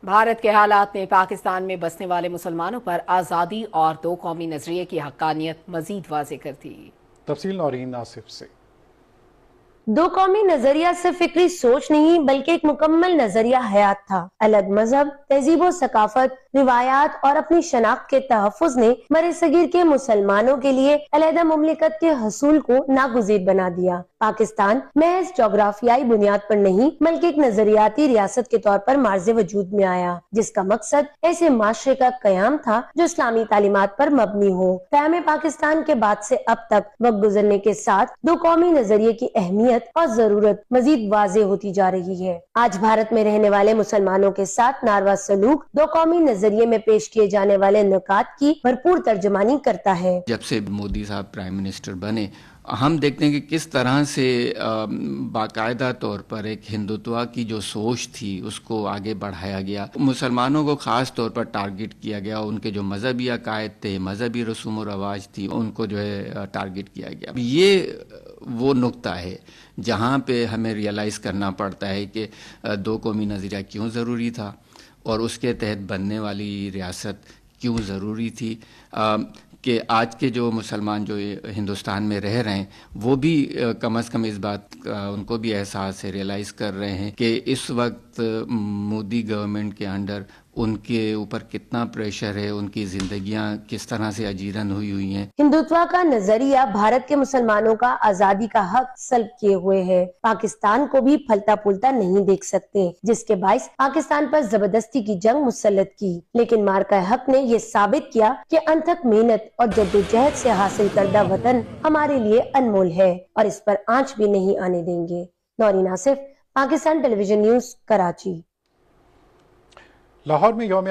بھارت کے حالات میں پاکستان میں بسنے والے مسلمانوں پر آزادی اور دو قومی نظریے کی حقانیت مزید واضح کر دی۔ تفصیل نورین ناصف سے۔ دو قومی نظریہ صرف فکری سوچ نہیں بلکہ ایک مکمل نظریہ حیات تھا۔ الگ مذہب، تہذیب و ثقافت، روایات اور اپنی شناخت کے تحفظ نے برصغیر کے مسلمانوں کے لیے علیحدہ مملکت کے حصول کو ناگزیر بنا دیا۔ پاکستان محض جغرافیائی بنیاد پر نہیں بلکہ ایک نظریاتی ریاست کے طور پر مارز وجود میں آیا، جس کا مقصد ایسے معاشرے کا قیام تھا جو اسلامی تعلیمات پر مبنی ہو۔ قیام پاکستان کے بعد سے اب تک وقت گزرنے کے ساتھ دو قومی نظریے کی اہمیت اور ضرورت مزید واضح ہوتی جا رہی ہے۔ آج بھارت میں رہنے والے مسلمانوں کے ساتھ ناروا سلوک دو قومی نظریے میں پیش کیے جانے والے نکات کی بھرپور ترجمانی کرتا ہے۔ جب سے مودی صاحب پرائم منسٹر بنے، ہم دیکھتے ہیں کہ کس طرح سے باقاعدہ طور پر ایک ہندوتوا کی جو سوچ تھی اس کو آگے بڑھایا گیا، مسلمانوں کو خاص طور پر ٹارگٹ کیا گیا، ان کے جو مذہبی عقائد تھے، مذہبی رسوم و رواج تھی، ان کو جو ہے ٹارگٹ کیا گیا۔ یہ وہ نقطہ ہے جہاں پہ ہمیں ریئلائز کرنا پڑتا ہے کہ دو قومی نظریہ کیوں ضروری تھا اور اس کے تحت بننے والی ریاست کیوں ضروری تھی، کہ آج کے جو مسلمان جو ہندوستان میں رہ رہے ہیں وہ بھی کم از کم اس بات کا ان کو بھی احساس ہے، ریئلائز کر رہے ہیں کہ اس وقت مودی گورنمنٹ کے انڈر ان کے اوپر کتنا پریشر ہے، ان کی زندگیاں کس طرح سے اجیرن ہوئی ہیں۔ ہندوتوا کا نظریہ بھارت کے مسلمانوں کا آزادی کا حق سلب کیے ہوئے ہے۔ پاکستان کو بھی پھلتا پھولتا نہیں دیکھ سکتے، جس کے باعث پاکستان پر زبردستی کی جنگ مسلط کی۔ لیکن مارکہ حق نے یہ ثابت کیا کہ انتھک محنت اور جدوجہد سے حاصل کردہ وطن ہمارے لیے انمول ہے اور اس پر آنچ بھی نہیں آنے دیں گے۔ نورین ناصف، پاکستان ٹیلی ویژن نیوز، کراچی۔ لاہور میں یوم